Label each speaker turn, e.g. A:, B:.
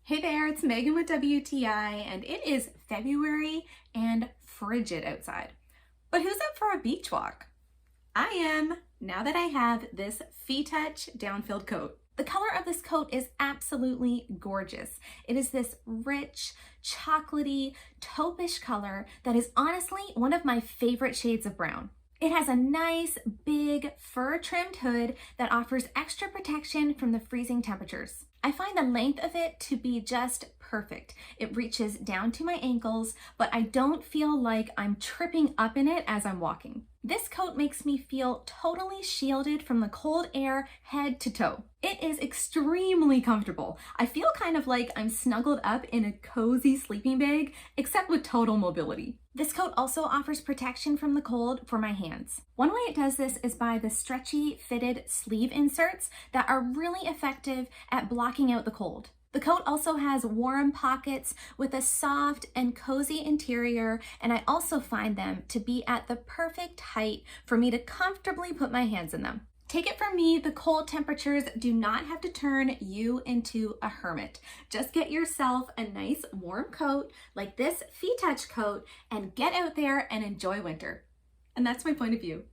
A: Hey there, it's Megan with WTI, and it is February and frigid outside. But who's up for a beach walk? I am, now that I have this Fitouch down-filled coat. The color of this coat is absolutely gorgeous. It is this rich, chocolatey, taupe-ish color that is honestly one of my favorite shades of brown. It has a nice, big, fur-trimmed hood that offers extra protection from the freezing temperatures. I find the length of it to be just perfect. It reaches down to my ankles, but I don't feel like I'm tripping up in it as I'm walking. This coat makes me feel totally shielded from the cold air head to toe. It is extremely comfortable. I feel kind of like I'm snuggled up in a cozy sleeping bag, except with total mobility. This coat also offers protection from the cold for my hands. One way it does this is by the stretchy fitted sleeve inserts that are really effective at blocking out the cold. The coat also has warm pockets with a soft and cozy interior, and I also find them to be at the perfect height for me to comfortably put my hands in them. Take it from me, the cold temperatures do not have to turn you into a hermit. Just get yourself a nice warm coat like this Fitouch coat and get out there and enjoy winter. And that's my point of view.